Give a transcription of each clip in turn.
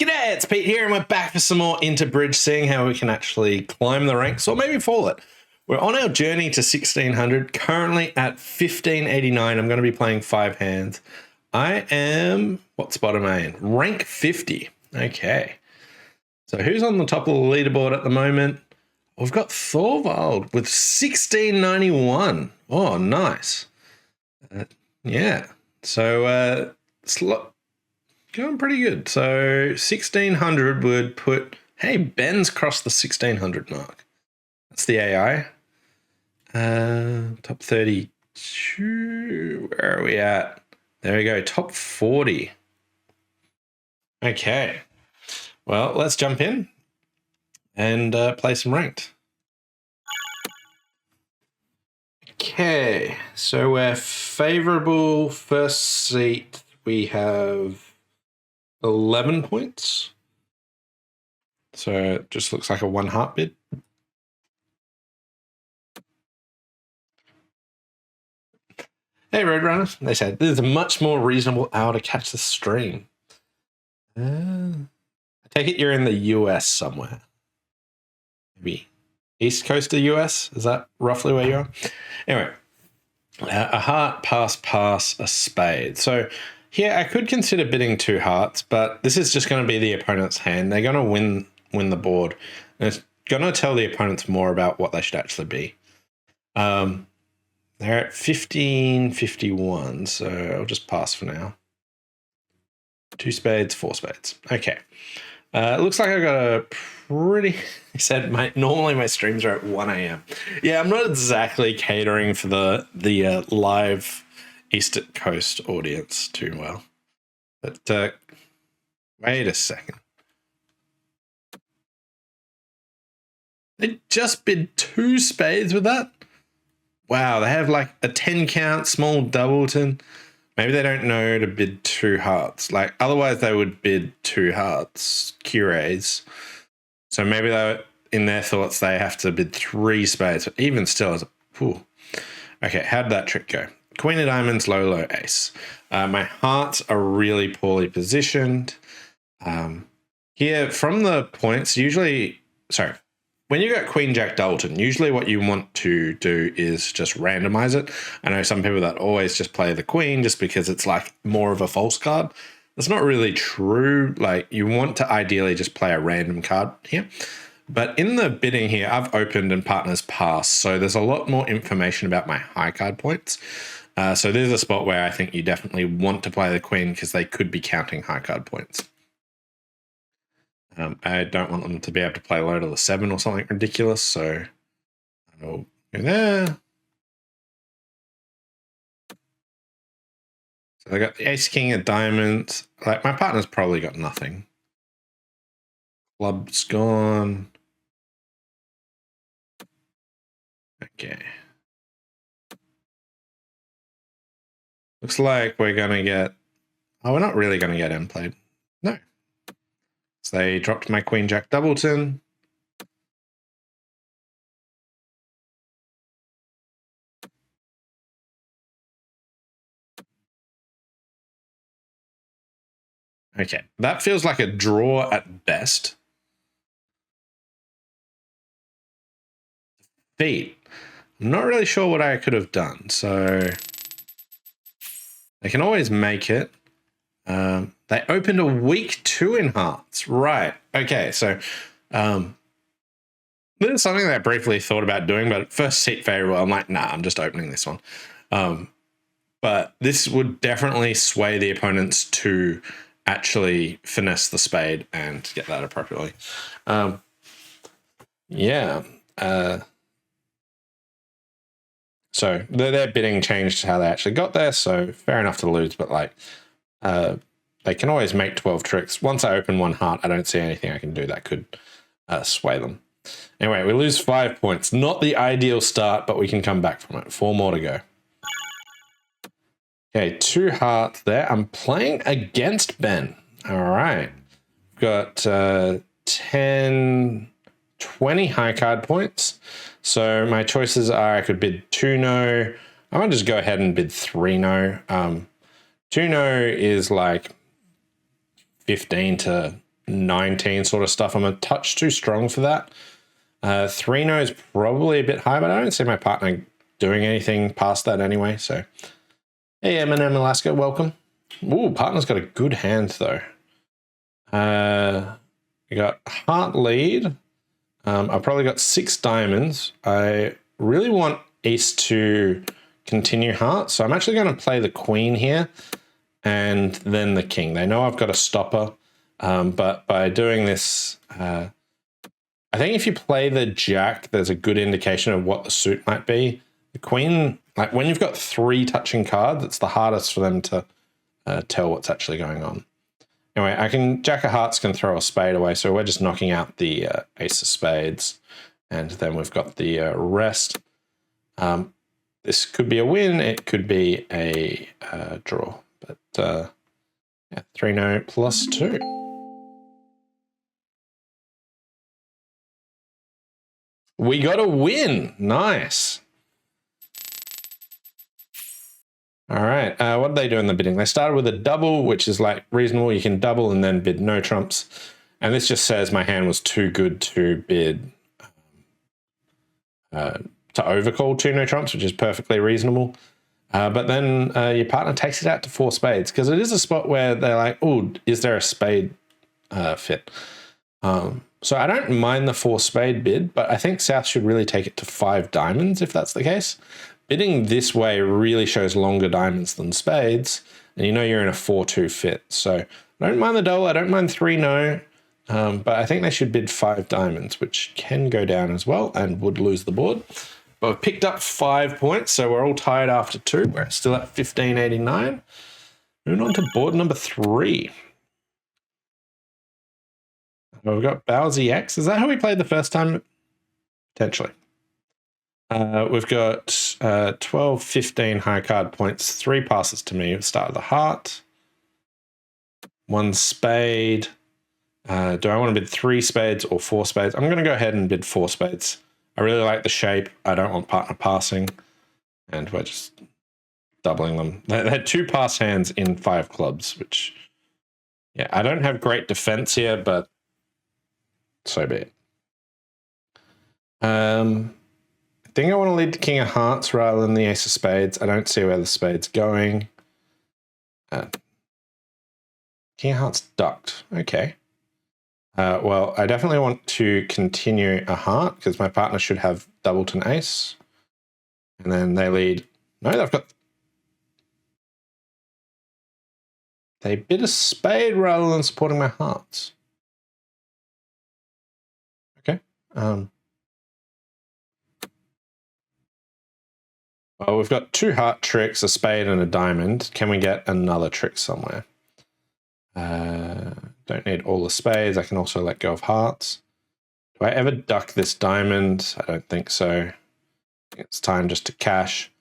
G'day, it's Pete here, and we're back for some more Interbridge, seeing how we can actually climb the ranks, or maybe fall it. We're on our journey to 1600, currently at 1589. I'm going to be playing 5 hands. I am, what spot am I in? Rank 50. Okay. So who's on the top of the leaderboard at the moment? We've got Thorvald with 1691. Oh, nice. Yeah. So, going pretty good. So 1600 would put, hey, Ben's crossed the 1600 mark. That's the AI. Top 32. Where are we at? There we go. Top 40. Okay. Well, let's jump in and play some ranked. Okay. So we're favorable first seat. We have 11 points. So it just looks like a 1 heart bid. Hey, Roadrunner. They said, this is a much more reasonable hour to catch the stream. I take it you're in the US somewhere. Maybe East Coast of the US? Is that roughly where you are? Anyway, a heart, pass, a spade. So here I could consider bidding 2 hearts, but this is just going to be the opponent's hand. They're going to win the board. And it's going to tell the opponents more about what they should actually be. They're at 1551, so I'll just pass for now. 2 spades, 4 spades. Okay. It looks like I got a pretty... He said normally my streams are at 1 a.m. Yeah, I'm not exactly catering for the live East Coast audience too well. But wait a second. They just bid 2 spades with that? Wow, they have like a 10 count, small doubleton. Maybe they don't know to bid 2 hearts. Like, otherwise they would bid 2 hearts, curates. So maybe in their thoughts they have to bid 3 spades. But even still, okay, how'd that trick go? Queen of diamonds, low, ace. My hearts are really poorly positioned. Here, from the points, when you got Queen Jack Doubleton, usually what you want to do is just randomize it. I know some people that always just play the Queen just because it's like more of a false card. That's not really true. Like, you want to ideally just play a random card here. But in the bidding here, I've opened and partners pass. So there's a lot more information about my high card points. So there's a spot where I think you definitely want to play the Queen because they could be counting high card points. I don't want them to be able to play low to the 7 or something ridiculous, so I'll go there. So I got the ace, king of diamonds. Like, my partner's probably got nothing. Club's gone. Okay. Looks like we're going to get... Oh, we're not really going to get end played. No. So they dropped my Queen Jack Doubleton. Okay, that feels like a draw at best. Feet. I'm not really sure what I could have done, so they can always make it. They opened a weak 2 in hearts. Right. Okay, so this is something that I briefly thought about doing, but first seat favorable, I'm like, nah, I'm just opening this one. But this would definitely sway the opponents to actually finesse the spade and get that appropriately. Yeah. So their bidding changed how they actually got there, so fair enough to lose, but like they can always make 12 tricks. Once I open 1 heart, I don't see anything I can do that could sway them. Anyway, we lose 5 points. Not the ideal start, but we can come back from it. 4 more to go. Okay, 2 hearts there. I'm playing against Ben. All right. Got 10, 20 high card points. So my choices are I could bid 2 no. I'm going to just go ahead and bid 3 no. 2 no is like 15 to 19 sort of stuff. I'm a touch too strong for that. 3-no is probably a bit high, but I don't see my partner doing anything past that anyway. So, hey, Eminem Alaska, welcome. Ooh, partner's got a good hand though. We got heart lead. I've probably got 6 diamonds. I really want ace to continue heart, so I'm actually going to play the queen here and then the king. They know I've got a stopper, but by doing this, I think if you play the jack, there's a good indication of what the suit might be. The queen, like when you've got 3 touching cards, it's the hardest for them to tell what's actually going on. Anyway, Jack of Hearts can throw a spade away, so we're just knocking out the ace of spades, and then we've got the rest. This could be a win, it could be a draw, but yeah, 3-no plus 2. We got a win, nice. All right, what did they do in the bidding? They started with a double, which is like reasonable. You can double and then bid no trumps. And this just says my hand was too good to bid, to overcall 2 no trumps, which is perfectly reasonable. But then your partner takes it out to 4 spades because it is a spot where they're like, oh, is there a spade fit? So I don't mind the 4 spade bid, but I think South should really take it to 5 diamonds if that's the case. Bidding this way really shows longer diamonds than spades, and you know you're in a 4-2 fit. So I don't mind the double, I don't mind 3-no, but I think they should bid 5 diamonds, which can go down as well and would lose the board. But we've picked up 5 points, so we're all tied after 2. We're still at 1589. Moving on to board number 3. We've got Bowsy X. Is that how we played the first time? Potentially. We've got 12, 15 high card points, 3 passes to me, start of the heart, 1 spade. Do I want to bid 3 spades or 4 spades? I'm going to go ahead and bid 4 spades. I really like the shape. I don't want partner passing, and we're just doubling them. They had 2 pass hands in 5 clubs, which, yeah, I don't have great defense here, but so be it. I think I want to lead the king of hearts rather than the ace of spades. I don't see where the spade's going. King of hearts ducked. Okay. Well, I definitely want to continue a heart because my partner should have doubleton ace. And then they lead. No, they've got. They bid a spade rather than supporting my hearts. Okay. Well, we've got 2 heart tricks, a spade and a diamond. Can we get another trick somewhere? Don't need all the spades. I can also let go of hearts. Do I ever duck this diamond? I don't think so. It's time just to cash.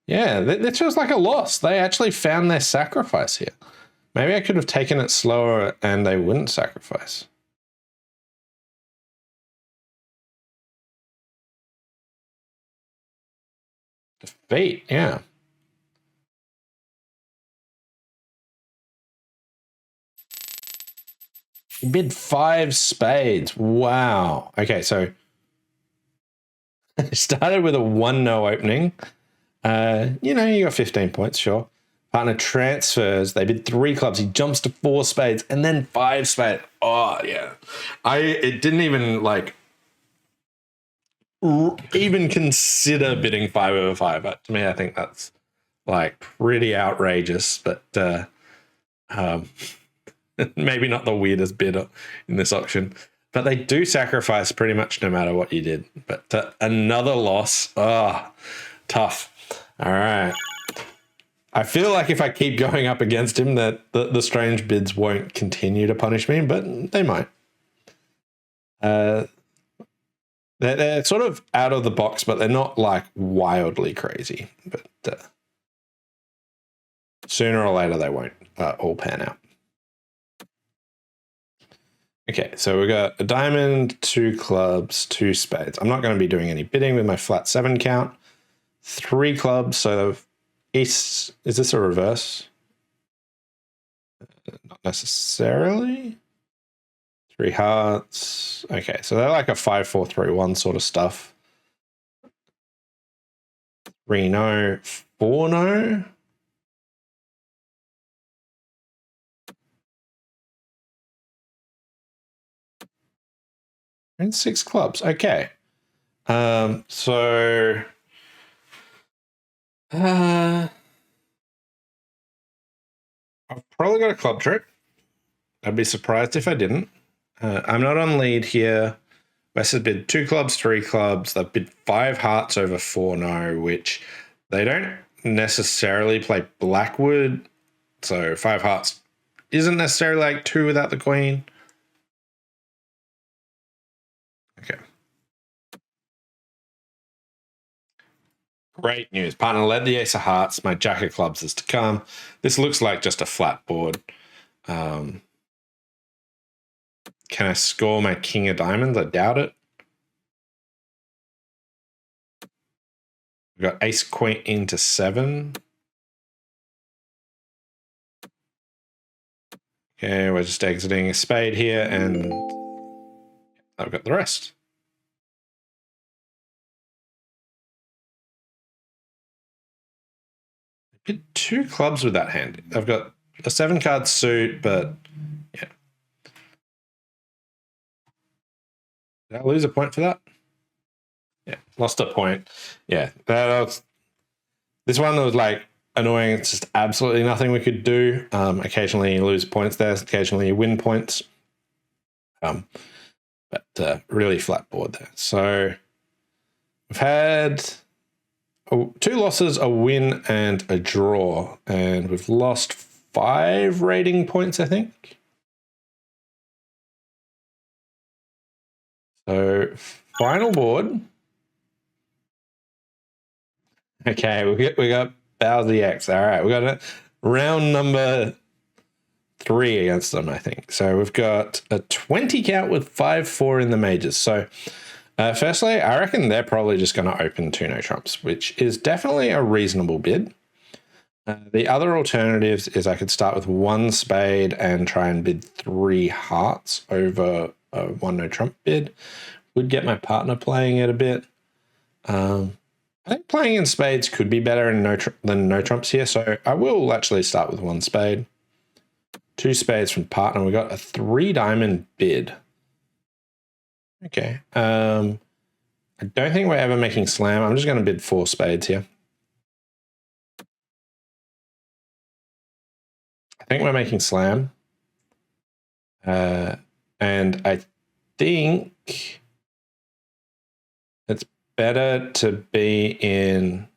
Yeah, that feels like a loss. They actually found their sacrifice here. Maybe I could have taken it slower and they wouldn't sacrifice. Defeat, yeah. You bid 5 spades. Wow. Okay, so started with a 1-no opening. You know, you got 15 points, sure. Partner transfers. They bid 3 clubs. He jumps to 4 spades and then 5 spades. Oh, yeah. It didn't even like even consider bidding 5 over 5. But to me, I think that's like pretty outrageous. But maybe not the weirdest bid in this auction. But they do sacrifice pretty much no matter what you did. But another loss. Tough. All right. I feel like if I keep going up against him, that the strange bids won't continue to punish me, but they might. They're sort of out of the box, but they're not like wildly crazy. But sooner or later, they won't all pan out. Okay, so we got a diamond, 2 clubs, 2 spades. I'm not going to be doing any bidding with my flat 7 count. 3 clubs, so Is this a reverse? Not necessarily. 3 hearts. Okay, so they're like a 5-4-3-1 sort of stuff. 3 no, 4 no. And 6 clubs. Okay. So I've probably got a club trick. I'd be surprised if I didn't. I'm not on lead here. West has bid 2 clubs, 3 clubs. They've bid 5 hearts over 4 no, which they don't necessarily play Blackwood. So 5 hearts isn't necessarily like 2 without the queen. Okay. Great news. Partner led the ace of hearts. My jack of clubs is to come. This looks like just a flat board. Can I score my king of diamonds? I doubt it. We've got ace queen into 7. Okay, we're just exiting a spade here, and I've got the rest. I did 2 clubs with that hand. I've got a 7-card suit, but yeah. Did I lose a point for that? Yeah, lost a point. Yeah, this one was like annoying. It's just absolutely nothing we could do. Occasionally you lose points there. Occasionally you win points. But really flat board there. So we've had 2 losses, a win, and a draw. And we've lost 5 rating points, I think. So final board. Okay, we got Bowsy X. All right, we got a round number 3 against them, I think. So we've got a 20 count with 5-4 in the majors. So firstly, I reckon they're probably just going to open 2 no trumps, which is definitely a reasonable bid. The other alternatives is I could start with 1 spade and try and bid 3 hearts over a 1 no trump bid. Would get my partner playing it a bit. I think playing in spades could be better than no trumps here, so I will actually start with 1 spade. 2 spades from partner. We got a 3 diamond bid. Okay. I don't think we're ever making slam. I'm just going to bid 4 spades here. I think we're making slam. And I think it's better to be in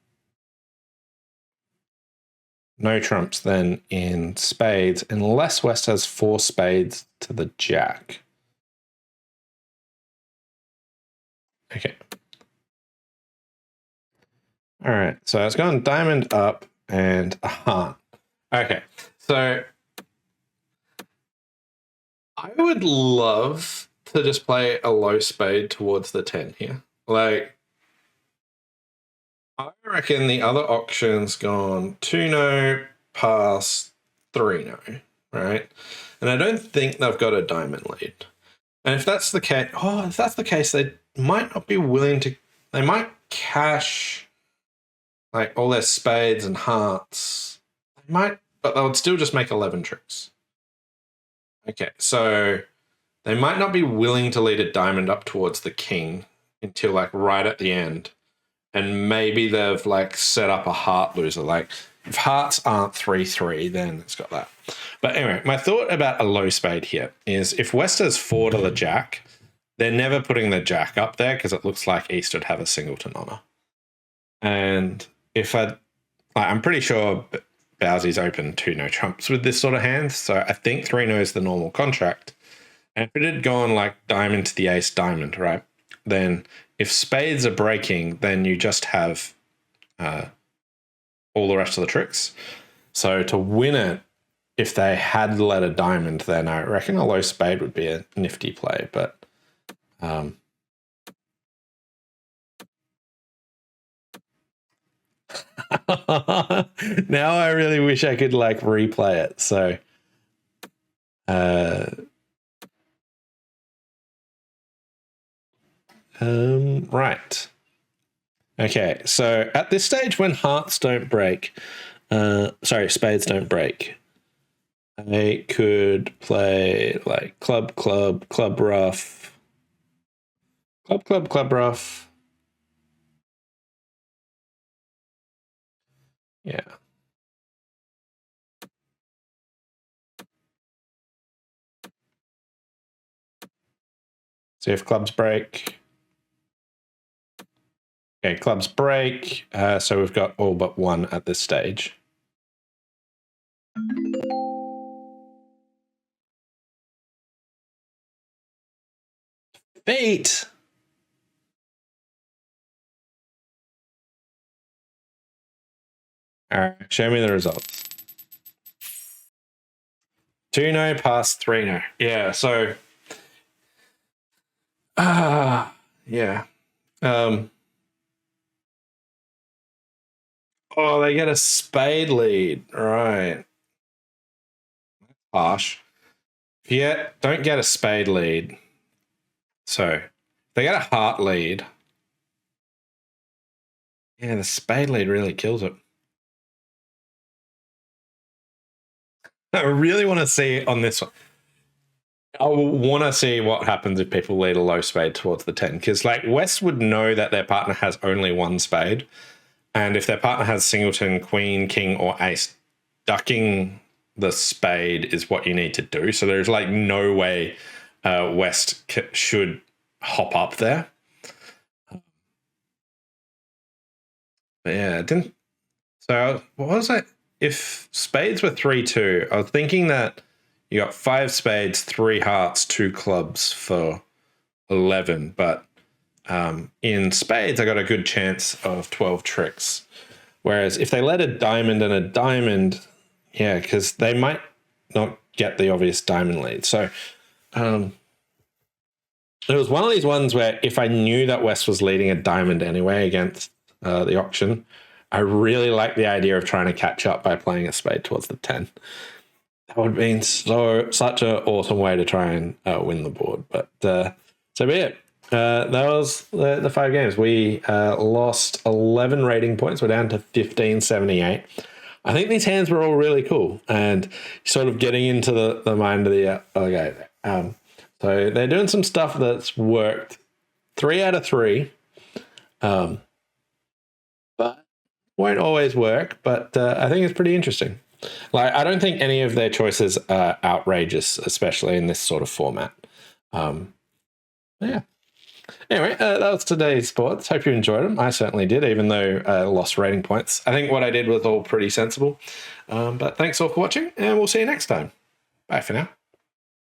no trumps than in spades, unless West has 4 spades to the jack. Okay. All right. So it's gone diamond up and a heart. Okay. So I would love to just play a low spade towards the 10 here. Like, I reckon the other option's gone 2 no, pass, 3 no, right? And I don't think they've got a diamond lead. And if that's the case, they might not be willing to. They might cash like all their spades and hearts. They might, but they would still just make 11 tricks. Okay, so they might not be willing to lead a diamond up towards the king until like right at the end. And maybe they've like set up a heart loser. Like if hearts aren't 3-3, then it's got that. But anyway, my thought about a low spade here is if West has 4 to the jack, they're never putting the jack up there because it looks like East would have a singleton honor. And if I'm pretty sure Bowsy's open 2 no trumps with this sort of hand. So I think 3 no is the normal contract. And if it had gone like diamond to the ace diamond, right? Then if spades are breaking, then you just have all the rest of the tricks. So to win it, if they had let a diamond, then I reckon a low spade would be a nifty play. But Now I really wish I could like replay it. So, right. Okay, so at this stage when hearts don't break, spades don't break, I could play like club, club, club rough, club, club, club rough. Yeah. See if clubs break. Okay, clubs break. So we've got all but one at this stage. Fate. All right, show me the results. 2-no past 3-no. Yeah, so yeah. Oh, they get a spade lead. Right. Harsh. Yeah, don't get a spade lead. So they get a heart lead. Yeah, the spade lead really kills it. I really want to see on this one. I want to see what happens if people lead a low spade towards the 10. Because, like, West would know that their partner has only one spade. And if their partner has singleton, queen, king, or ace, ducking the spade is what you need to do. So there's, like, no way West should hop up there. But yeah, it didn't. So what was it? If spades were 3-2, I was thinking that you got 5 spades, 3 hearts, 2 clubs for 11. But in spades, I got a good chance of 12 tricks. Whereas if they let a diamond and a diamond, yeah, because they might not get the obvious diamond lead. So it was one of these ones where if I knew that West was leading a diamond anyway against the auction, I really like the idea of trying to catch up by playing a spade towards the 10. That would have been such an awesome way to try and win the board. But so be it. That was the 5 games. We lost 11 rating points. We're down to 1578. I think these hands were all really cool and sort of getting into the mind of the okay. So they're doing some stuff that's worked 3 out of 3. But won't always work, but I think it's pretty interesting. Like, I don't think any of their choices are outrageous, especially in this sort of format. Yeah. Anyway, that was today's sports. Hope you enjoyed them. I certainly did, even though I lost rating points. I think what I did was all pretty sensible. But thanks all for watching, and we'll see you next time. Bye for now.